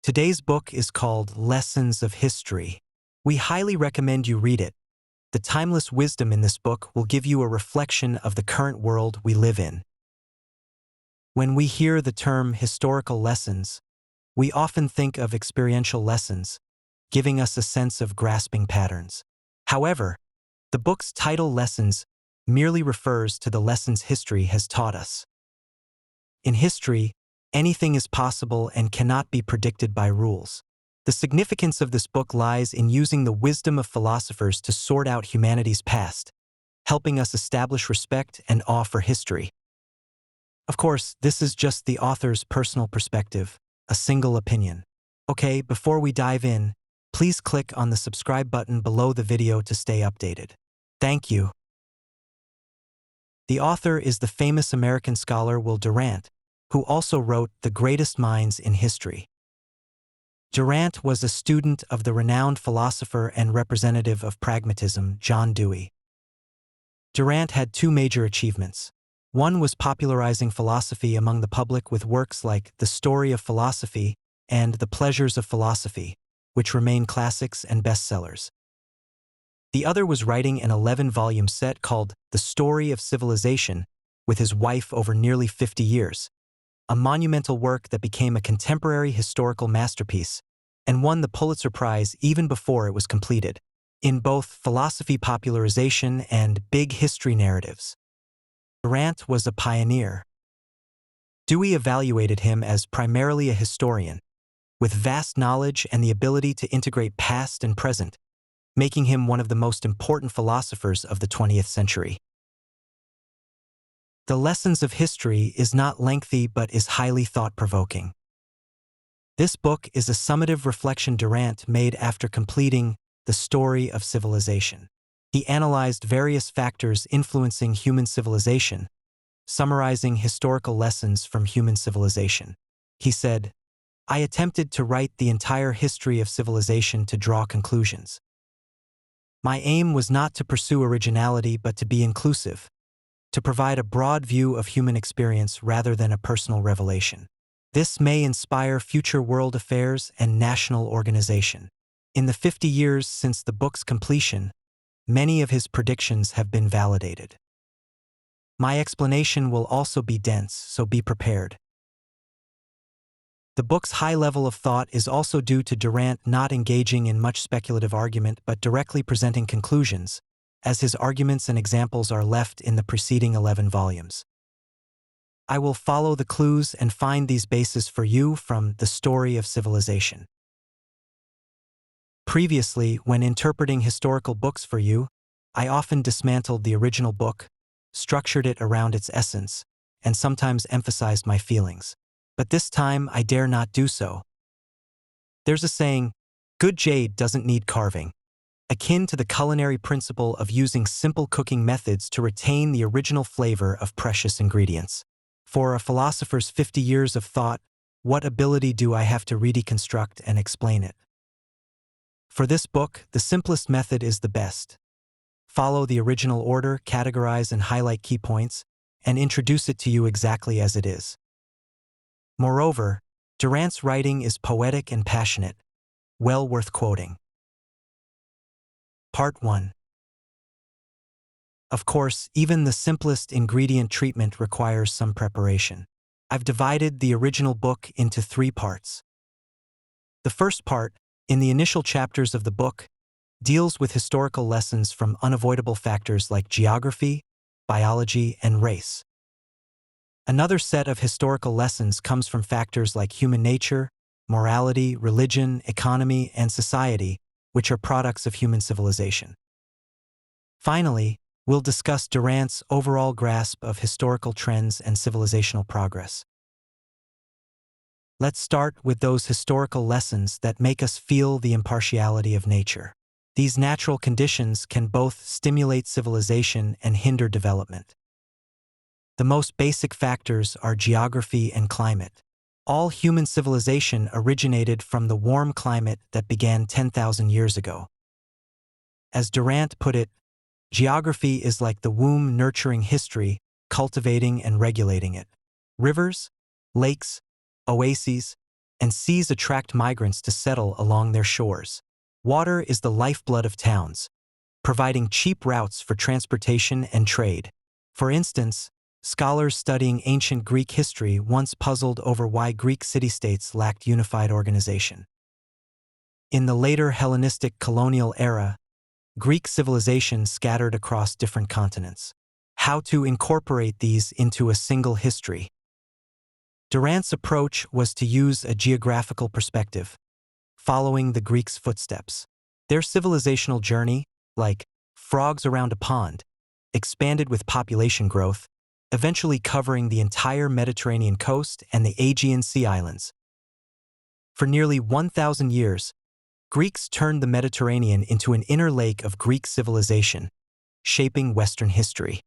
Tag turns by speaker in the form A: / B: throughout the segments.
A: Today's book is called Lessons of History. We highly recommend you read it. The timeless wisdom in this book will give you a reflection of the current world we live in. When we hear the term historical lessons, we often think of experiential lessons, giving us a sense of grasping patterns. However, the book's title Lessons merely refers to the lessons history has taught us. In history, anything is possible and cannot be predicted by rules. The significance of this book lies in using the wisdom of philosophers to sort out humanity's past, helping us establish respect and awe for history. Of course, this is just the author's personal perspective, a single opinion. Okay, before we dive in, please click on the subscribe button below the video to stay updated. Thank you. The author is the famous American scholar Will Durant, who also wrote The Greatest Minds in History. Durant was a student of the renowned philosopher and representative of pragmatism, John Dewey. Durant had two major achievements. One was popularizing philosophy among the public with works like The Story of Philosophy and The Pleasures of Philosophy, which remain classics and bestsellers. The other was writing an 11-volume set called The Story of Civilization with his wife over nearly 50 years, a monumental work that became a contemporary historical masterpiece and won the Pulitzer Prize even before it was completed, in both philosophy popularization and big history narratives. Durant was a pioneer. Dewey evaluated him as primarily a historian, with vast knowledge and the ability to integrate past and present, making him one of the most important philosophers of the 20th century. The Lessons of History is not lengthy but is highly thought-provoking. This book is a summative reflection Durant made after completing The Story of Civilization. He analyzed various factors influencing human civilization, summarizing historical lessons from human civilization. He said, "I attempted to write the entire history of civilization to draw conclusions. My aim was not to pursue originality but to be inclusive, to provide a broad view of human experience rather than a personal revelation. This may inspire future world affairs and national organization." In the 50 years since the book's completion, many of his predictions have been validated. My explanation will also be dense, so be prepared. The book's high level of thought is also due to Durant not engaging in much speculative argument but directly presenting conclusions, as his arguments and examples are left in the preceding 11 volumes. I will follow the clues and find these bases for you from The Story of Civilization. Previously, when interpreting historical books for you, I often dismantled the original book, structured it around its essence, and sometimes emphasized my feelings. But this time, I dare not do so. There's a saying, "Good jade doesn't need carving," akin to the culinary principle of using simple cooking methods to retain the original flavor of precious ingredients. For a philosopher's 50 years of thought, what ability do I have to redeconstruct and explain it? For this book, the simplest method is the best. Follow the original order, categorize and highlight key points, and introduce it to you exactly as it is. Moreover, Durant's writing is poetic and passionate, well worth quoting. Part 1. Of course, even the simplest ingredient treatment requires some preparation. I've divided the original book into 3 parts. The first part, in the initial chapters of the book, deals with historical lessons from unavoidable factors like geography, biology, and race. Another set of historical lessons comes from factors like human nature, morality, religion, economy, and society, which are products of human civilization. Finally, we'll discuss Durant's overall grasp of historical trends and civilizational progress. Let's start with those historical lessons that make us feel the impartiality of nature. These natural conditions can both stimulate civilization and hinder development. The most basic factors are geography and climate. All human civilization originated from the warm climate that began 10,000 years ago. As Durant put it, geography is like the womb nurturing history, cultivating and regulating it. Rivers, lakes, oases, and seas attract migrants to settle along their shores. Water is the lifeblood of towns, providing cheap routes for transportation and trade. For instance, scholars studying ancient Greek history once puzzled over why Greek city-states lacked unified organization. In the later Hellenistic colonial era, Greek civilization scattered across different continents. How to incorporate these into a single history? Durant's approach was to use a geographical perspective, following the Greeks' footsteps. Their civilizational journey, like frogs around a pond, expanded with population growth, eventually covering the entire Mediterranean coast and the Aegean Sea islands. For nearly 1,000 years, Greeks turned the Mediterranean into an inner lake of Greek civilization, shaping Western history.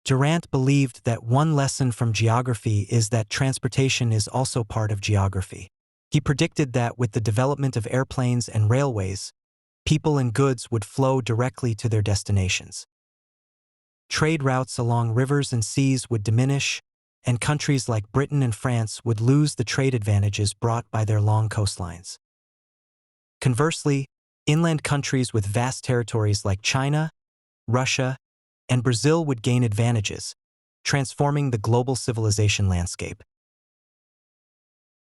A: Durant believed that one lesson from geography is that transportation is also part of geography. He predicted that with the development of airplanes and railways, people and goods would flow directly to their destinations. Trade routes along rivers and seas would diminish, and countries like Britain and France would lose the trade advantages brought by their long coastlines. Conversely, inland countries with vast territories like China, Russia, and Brazil would gain advantages, transforming the global civilization landscape.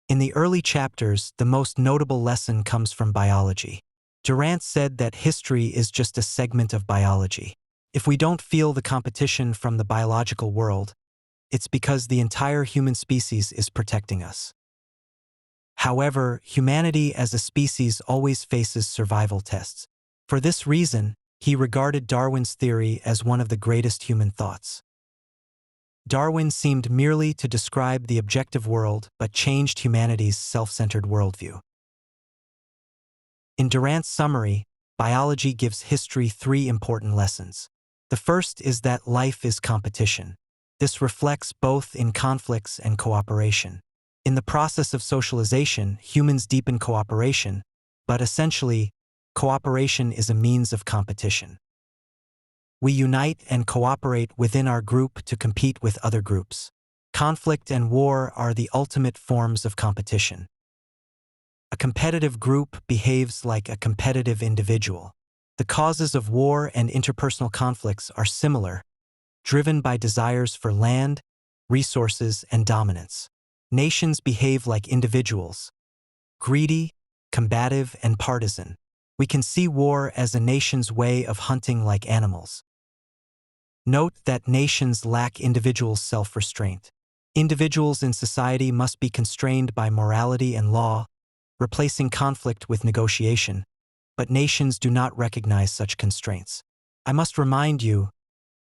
A: In the early chapters, the most notable lesson comes from biology. Durant said that history is just a segment of biology. If we don't feel the competition from the biological world, it's because the entire human species is protecting us. However, humanity as a species always faces survival tests. For this reason, he regarded Darwin's theory as one of the greatest human thoughts. Darwin seemed merely to describe the objective world but changed humanity's self-centered worldview. In Durant's summary, biology gives history 3 important lessons. The first is that life is competition. This reflects both in conflicts and cooperation. In the process of socialization, humans deepen cooperation, but essentially, cooperation is a means of competition. We unite and cooperate within our group to compete with other groups. Conflict and war are the ultimate forms of competition. A competitive group behaves like a competitive individual. The causes of war and interpersonal conflicts are similar, driven by desires for land, resources, and dominance. Nations behave like individuals, greedy, combative, and partisan. We can see war as a nation's way of hunting like animals. Note that nations lack individual self-restraint. Individuals in society must be constrained by morality and law, replacing conflict with negotiation, but nations do not recognize such constraints. I must remind you,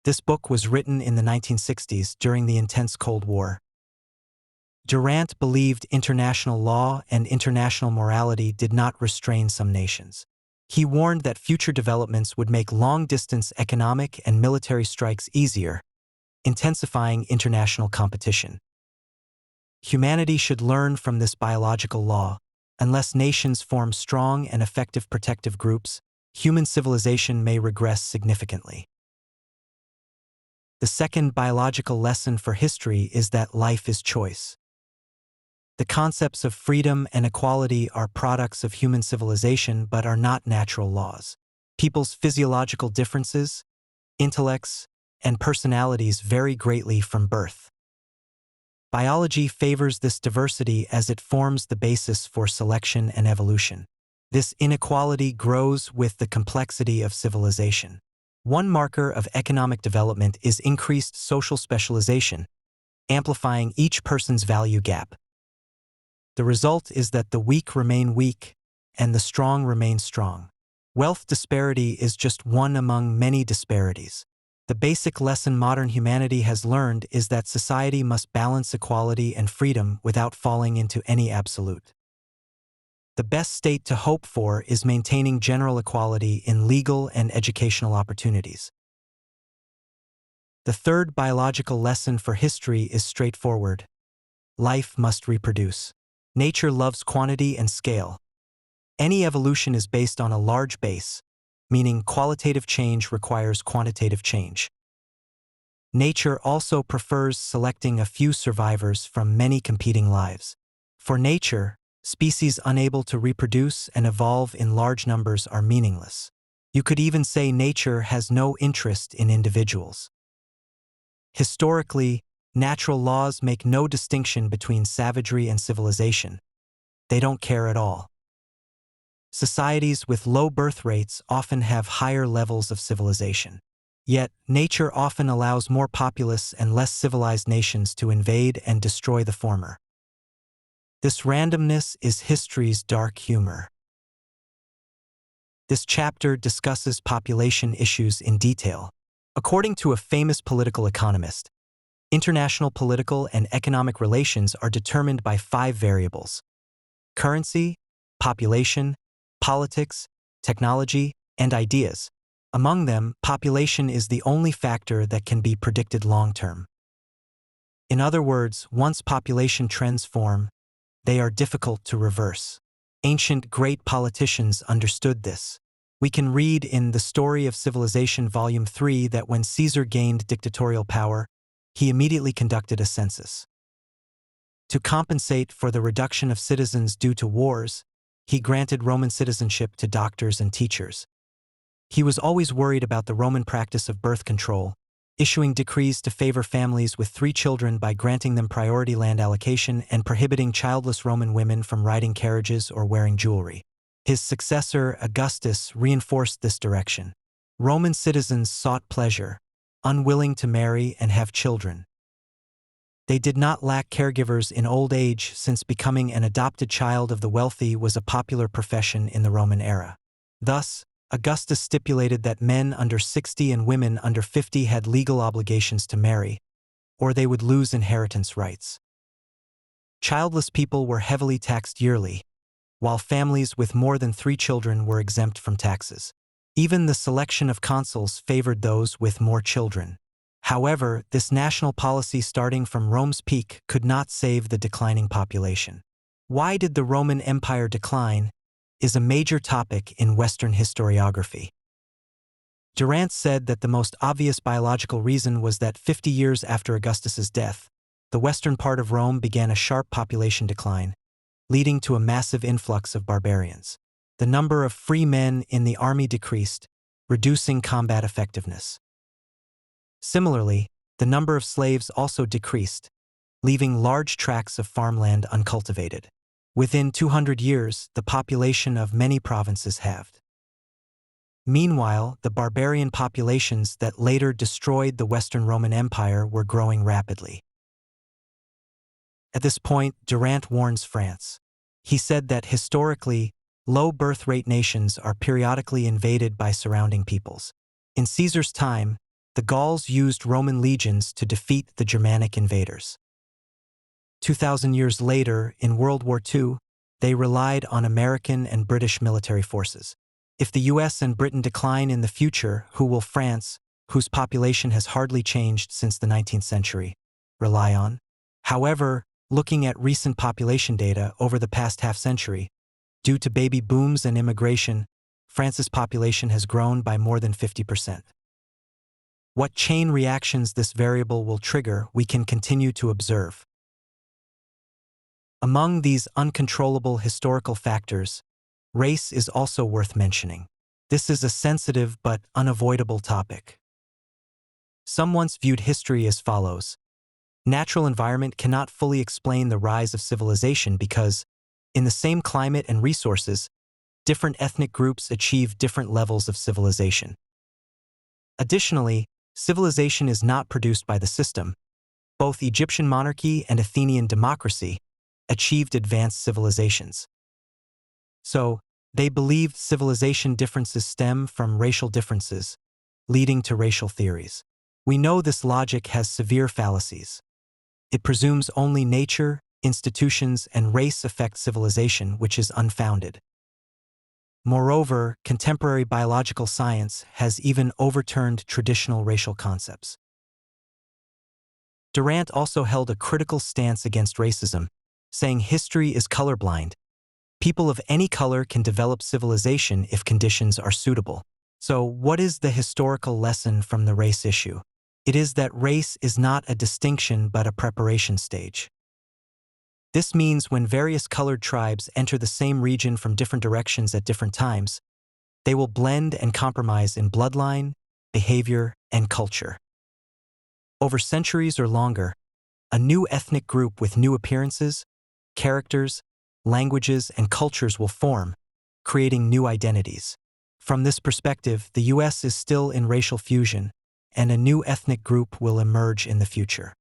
A: this book was written in the 1960s during the intense Cold War. Durant believed international law and international morality did not restrain some nations. He warned that future developments would make long-distance economic and military strikes easier, intensifying international competition. Humanity should learn from this biological law. Unless nations form strong and effective protective groups, human civilization may regress significantly. The second biological lesson for history is that life is choice. The concepts of freedom and equality are products of human civilization but are not natural laws. People's physiological differences, intellects, and personalities vary greatly from birth. Biology favors this diversity as it forms the basis for selection and evolution. This inequality grows with the complexity of civilization. One marker of economic development is increased social specialization, amplifying each person's value gap. The result is that the weak remain weak, and the strong remain strong. Wealth disparity is just one among many disparities. The basic lesson modern humanity has learned is that society must balance equality and freedom without falling into any absolute. The best state to hope for is maintaining general equality in legal and educational opportunities. The third biological lesson for history is straightforward. Life must reproduce. Nature loves quantity and scale. Any evolution is based on a large base, meaning qualitative change requires quantitative change. Nature also prefers selecting a few survivors from many competing lives. For nature, species unable to reproduce and evolve in large numbers are meaningless. You could even say nature has no interest in individuals. Historically, natural laws make no distinction between savagery and civilization. They don't care at all. Societies with low birth rates often have higher levels of civilization. Yet, nature often allows more populous and less civilized nations to invade and destroy the former. This randomness is history's dark humor. This chapter discusses population issues in detail. According to a famous political economist, international political and economic relations are determined by 5 variables: currency, population, politics, technology, and ideas. Among them, population is the only factor that can be predicted long-term. In other words, once population trends form, they are difficult to reverse. Ancient great politicians understood this. We can read in The Story of Civilization Volume 3 that when Caesar gained dictatorial power, he immediately conducted a census. To compensate for the reduction of citizens due to wars, he granted Roman citizenship to doctors and teachers. He was always worried about the Roman practice of birth control, issuing decrees to favor families with 3 children by granting them priority land allocation and prohibiting childless Roman women from riding carriages or wearing jewelry. His successor, Augustus, reinforced this direction. Roman citizens sought pleasure, unwilling to marry and have children. They did not lack caregivers in old age, since becoming an adopted child of the wealthy was a popular profession in the Roman era. Thus, Augustus stipulated that men under 60 and women under 50 had legal obligations to marry, or they would lose inheritance rights. Childless people were heavily taxed yearly, while families with more than 3 children were exempt from taxes. Even the selection of consuls favored those with more children. However, this national policy starting from Rome's peak could not save the declining population. Why did the Roman Empire decline is a major topic in Western historiography. Durant said that the most obvious biological reason was that 50 years after Augustus's death, the western part of Rome began a sharp population decline, leading to a massive influx of barbarians. The number of free men in the army decreased, reducing combat effectiveness. Similarly, the number of slaves also decreased, leaving large tracts of farmland uncultivated. Within 200 years, the population of many provinces halved. Meanwhile, the barbarian populations that later destroyed the Western Roman Empire were growing rapidly. At this point, Durant warns France. He said that historically, low birth rate nations are periodically invaded by surrounding peoples. In Caesar's time, the Gauls used Roman legions to defeat the Germanic invaders. 2,000 years later, in World War II, they relied on American and British military forces. If the US and Britain decline in the future, who will France, whose population has hardly changed since the 19th century, rely on? However, looking at recent population data over the past half-century, due to baby booms and immigration, France's population has grown by more than 50%. What chain reactions this variable will trigger, we can continue to observe. Among these uncontrollable historical factors, race is also worth mentioning. This is a sensitive but unavoidable topic. Some once viewed history as follows: natural environment cannot fully explain the rise of civilization because, in the same climate and resources, different ethnic groups achieve different levels of civilization. Additionally, civilization is not produced by the system. Both Egyptian monarchy and Athenian democracy achieved advanced civilizations. So, they believed civilization differences stem from racial differences, leading to racial theories. We know this logic has severe fallacies. It presumes only nature, institutions, and race affect civilization, which is unfounded. Moreover, contemporary biological science has even overturned traditional racial concepts. Durant also held a critical stance against racism, saying history is colorblind. People of any color can develop civilization if conditions are suitable. So, what is the historical lesson from the race issue? It is that race is not a distinction but a preparation stage. This means when various colored tribes enter the same region from different directions at different times, they will blend and compromise in bloodline, behavior, and culture. Over centuries or longer, a new ethnic group with new appearances, characters, languages, and cultures will form, creating new identities. From this perspective, the U.S. is still in racial fusion, and a new ethnic group will emerge in the future.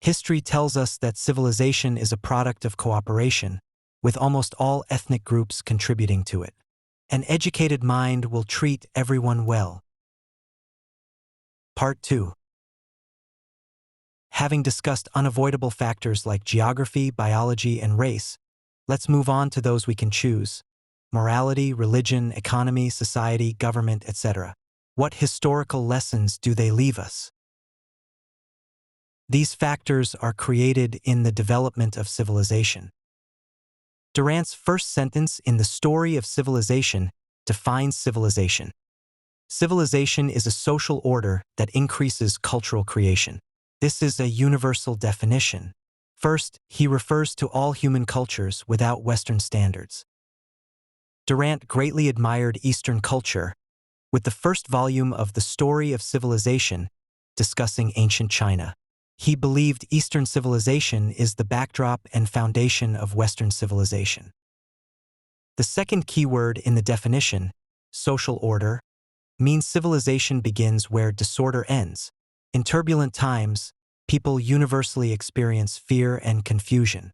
A: History tells us that civilization is a product of cooperation, with almost all ethnic groups contributing to it. An educated mind will treat everyone well. Part 2. Having discussed unavoidable factors like geography, biology, and race, let's move on to those we can choose: morality, religion, economy, society, government, etc. What historical lessons do they leave us? These factors are created in the development of civilization. Durant's first sentence in The Story of Civilization defines civilization. Civilization is a social order that increases cultural creation. This is a universal definition. First, he refers to all human cultures without Western standards. Durant greatly admired Eastern culture, with the first volume of The Story of Civilization discussing ancient China. He believed Eastern civilization is the backdrop and foundation of Western civilization. The second keyword in the definition, social order, means civilization begins where disorder ends. In turbulent times, people universally experience fear and confusion.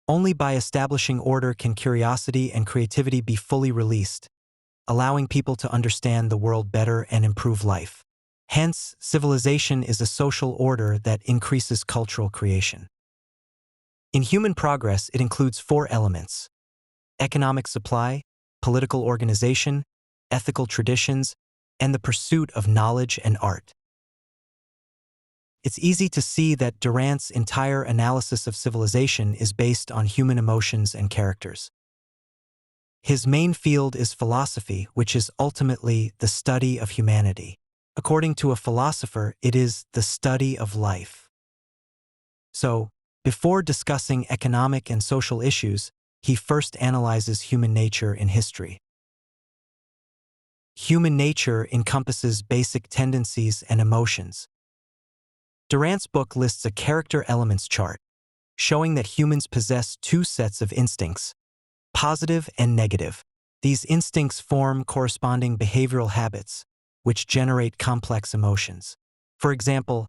A: Only by establishing order can curiosity and creativity be fully released, allowing people to understand the world better and improve life. Hence, civilization is a social order that increases cultural creation. In human progress, it includes 4 elements: economic supply, political organization, ethical traditions, and the pursuit of knowledge and art. It's easy to see that Durant's entire analysis of civilization is based on human emotions and characters. His main field is philosophy, which is ultimately the study of humanity. According to a philosopher, it is the study of life. So, before discussing economic and social issues, he first analyzes human nature in history. Human nature encompasses basic tendencies and emotions. Durant's book lists a character elements chart, showing that humans possess 2 sets of instincts, positive and negative. These instincts form corresponding behavioral habits, which generate complex emotions. For example,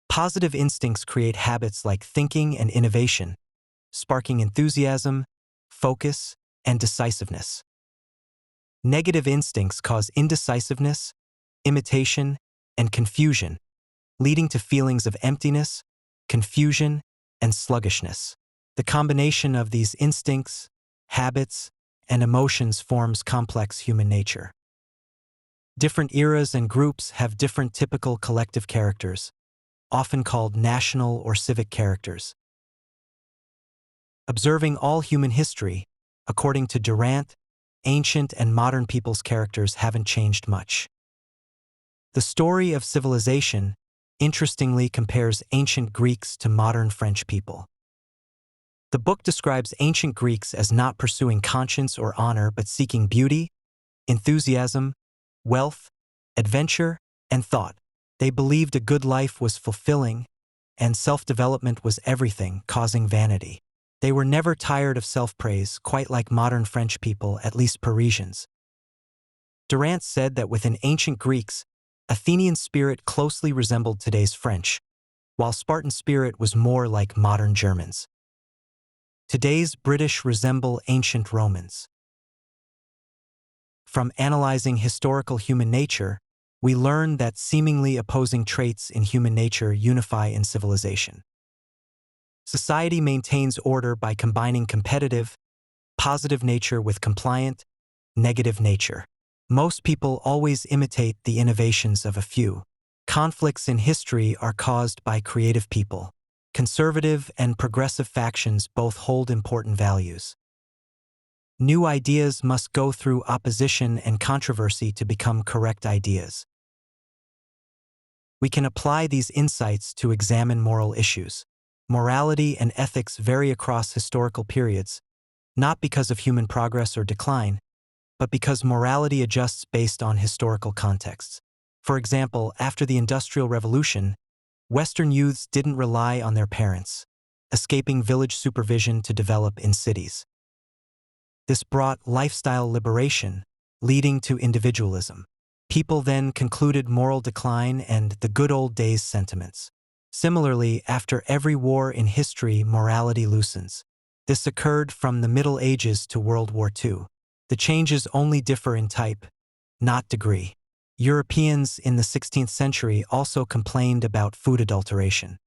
A: positive instincts create habits like thinking and innovation, sparking enthusiasm, focus, and decisiveness. Negative instincts cause indecisiveness, imitation, and confusion, leading to feelings of emptiness, confusion, and sluggishness. The combination of these instincts, habits, and emotions forms complex human nature. Different eras and groups have different typical collective characters, often called national or civic characters. Observing all human history, according to Durant, ancient and modern people's characters haven't changed much. The Story of Civilization, interestingly, compares ancient Greeks to modern French people. The book describes ancient Greeks as not pursuing conscience or honor but seeking beauty, enthusiasm, wealth, adventure, and thought. They believed a good life was fulfilling, and self-development was everything, causing vanity. They were never tired of self-praise, quite like modern French people, at least Parisians. Durant said that within ancient Greeks, Athenian spirit closely resembled today's French, while Spartan spirit was more like modern Germans. Today's British resemble ancient Romans. From analyzing historical human nature, we learn that seemingly opposing traits in human nature unify in civilization. Society maintains order by combining competitive, positive nature with compliant, negative nature. Most people always imitate the innovations of a few. Conflicts in history are caused by creative people. Conservative and progressive factions both hold important values. New ideas must go through opposition and controversy to become correct ideas. We can apply these insights to examine moral issues. morality and ethics vary across historical periods, not because of human progress or decline, but because morality adjusts based on historical contexts. For example, after the Industrial Revolution, Western youths didn't rely on their parents, escaping village supervision to develop in cities. This brought lifestyle liberation, leading to individualism. People then concluded moral decline and the good old days sentiments. Similarly, after every war in history, morality loosens. This occurred from the Middle Ages to World War II. The changes only differ in type, not degree. Europeans in the 16th century also complained about food adulteration.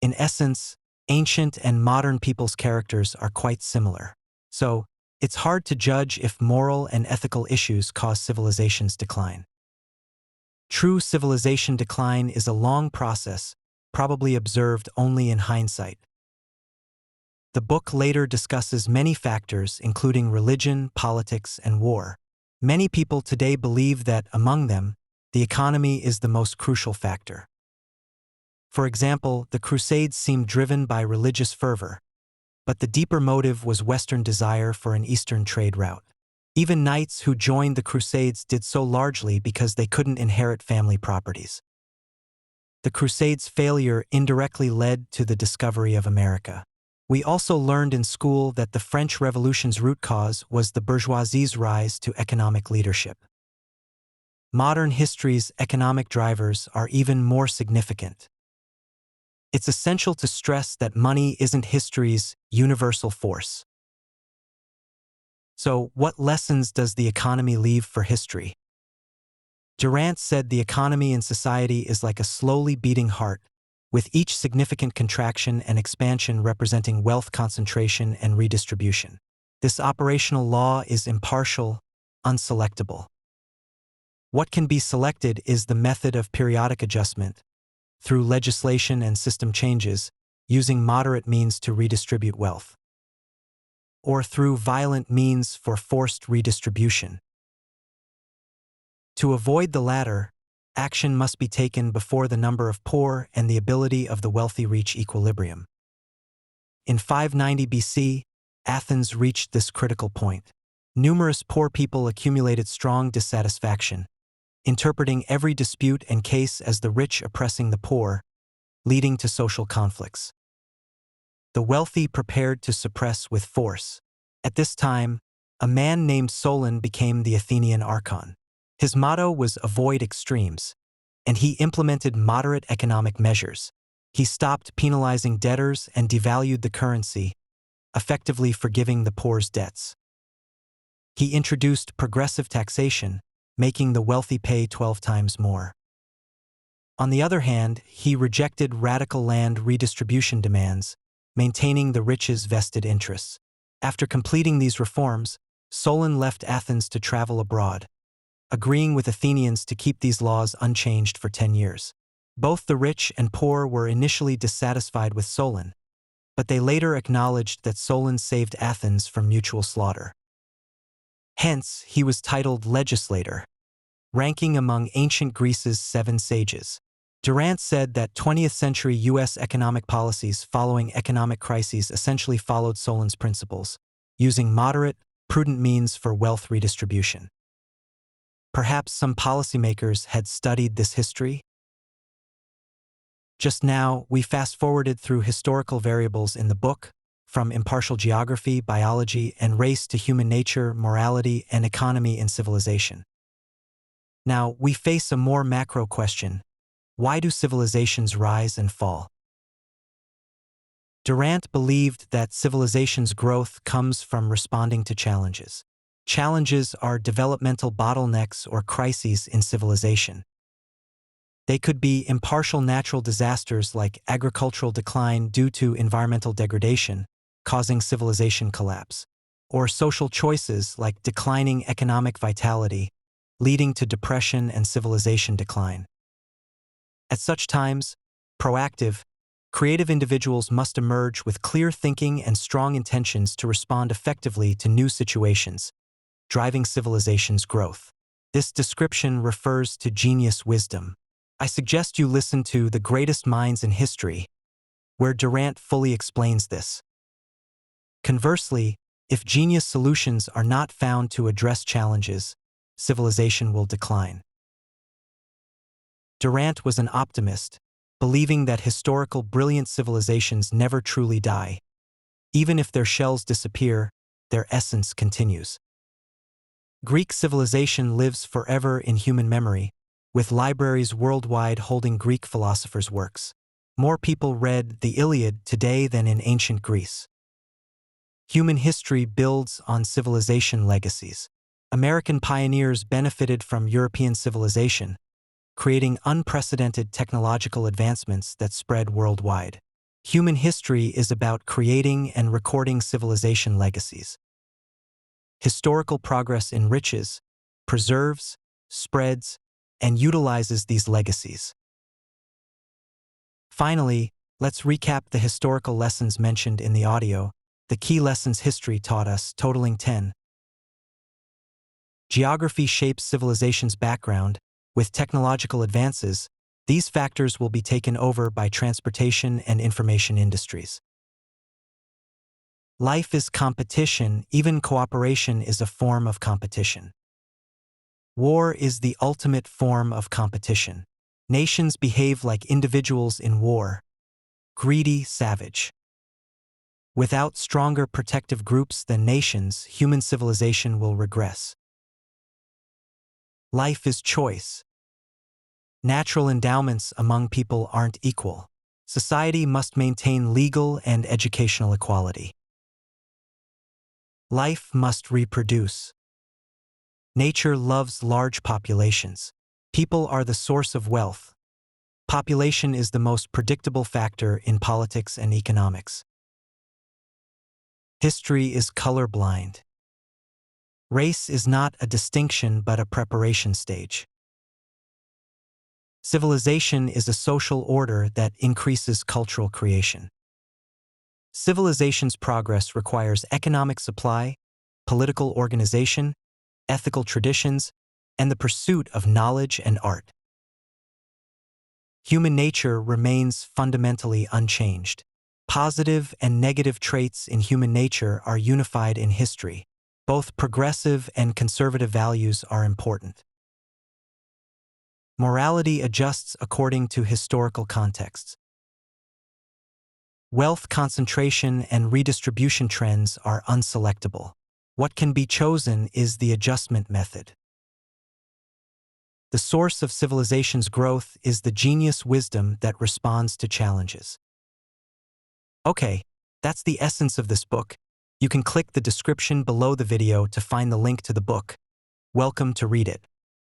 A: In essence, ancient and modern people's characters are quite similar. So, it's hard to judge if moral and ethical issues cause civilization's decline. True civilization decline is a long process, probably observed only in hindsight. The book later discusses many factors, including religion, politics, and war. Many people today believe that, among them, the economy is the most crucial factor. For example, the Crusades seemed driven by religious fervor, but the deeper motive was Western desire for an Eastern trade route. Even knights who joined the Crusades did so largely because they couldn't inherit family properties. The Crusades' failure indirectly led to the discovery of America. We also learned in school that the French Revolution's root cause was the bourgeoisie's rise to economic leadership. Modern history's economic drivers are even more significant. It's essential to stress that money isn't history's universal force. So, what lessons does the economy leave for history? Durant said the economy in society is like a slowly beating heart, with each significant contraction and expansion representing wealth concentration and redistribution. This operational law is impartial, unselectable. What can be selected is the method of periodic adjustment, through legislation and system changes, using moderate means to redistribute wealth, or through violent means for forced redistribution. To avoid the latter, action must be taken before the number of poor and the ability of the wealthy reach equilibrium. In 590 BC, Athens reached this critical point. Numerous poor people accumulated strong dissatisfaction, interpreting every dispute and case as the rich oppressing the poor, leading to social conflicts. The wealthy prepared to suppress with force. At this time, a man named Solon became the Athenian archon. His motto was avoid extremes, and he implemented moderate economic measures. He stopped penalizing debtors and devalued the currency, effectively forgiving the poor's debts. He introduced progressive taxation, making the wealthy pay 12 times more. On the other hand, he rejected radical land redistribution demands, maintaining the rich's vested interests. After completing these reforms, Solon left Athens to travel abroad, agreeing with Athenians to keep these laws unchanged for 10 years. Both the rich and poor were initially dissatisfied with Solon, but they later acknowledged that Solon saved Athens from mutual slaughter. Hence, he was titled legislator, ranking among ancient Greece's 7 sages. Durant said that 20th century U.S. economic policies following economic crises essentially followed Solon's principles, using moderate, prudent means for wealth redistribution. Perhaps some policymakers had studied this history? Just now, we fast-forwarded through historical variables in the book, from impartial geography, biology, and race to human nature, morality, and economy in civilization. Now, we face a more macro question. Why do civilizations rise and fall? Durant believed that civilization's growth comes from responding to challenges. Challenges are developmental bottlenecks or crises in civilization. They could be impartial natural disasters like agricultural decline due to environmental degradation, causing civilization collapse, or social choices like declining economic vitality, leading to depression and civilization decline. At such times, proactive, creative individuals must emerge with clear thinking and strong intentions to respond effectively to new situations, driving civilization's growth. This description refers to genius wisdom. I suggest you listen to The Greatest Minds in History, where Durant fully explains this. Conversely, if genius solutions are not found to address challenges, civilization will decline. Durant was an optimist, believing that historical brilliant civilizations never truly die. Even if their shells disappear, their essence continues. Greek civilization lives forever in human memory, with libraries worldwide holding Greek philosophers' works. More people read the Iliad today than in ancient Greece. Human history builds on civilization legacies. American pioneers benefited from European civilization, creating unprecedented technological advancements that spread worldwide. Human history is about creating and recording civilization legacies. Historical progress enriches, preserves, spreads, and utilizes these legacies. Finally, let's recap the historical lessons mentioned in the audio. The key lessons history taught us, totaling 10. Geography shapes civilization's background. With technological advances, these factors will be taken over by transportation and information industries. Life is competition, even cooperation is a form of competition. War is the ultimate form of competition. Nations behave like individuals in war. Greedy, savage. Without stronger protective groups than nations, human civilization will regress. Life is choice. Natural endowments among people aren't equal. Society must maintain legal and educational equality. Life must reproduce. Nature loves large populations. People are the source of wealth. Population is the most predictable factor in politics and economics. History is colorblind. Race is not a distinction but a preparation stage. Civilization is a social order that increases cultural creation. Civilization's progress requires economic supply, political organization, ethical traditions, and the pursuit of knowledge and art. Human nature remains fundamentally unchanged. Positive and negative traits in human nature are unified in history. Both progressive and conservative values are important. Morality adjusts according to historical contexts. Wealth concentration and redistribution trends are unselectable. What can be chosen is the adjustment method. The source of civilization's growth is the genius wisdom that responds to challenges. Okay, that's the essence of this book. You can click the description below the video to find the link to the book. Welcome to read it.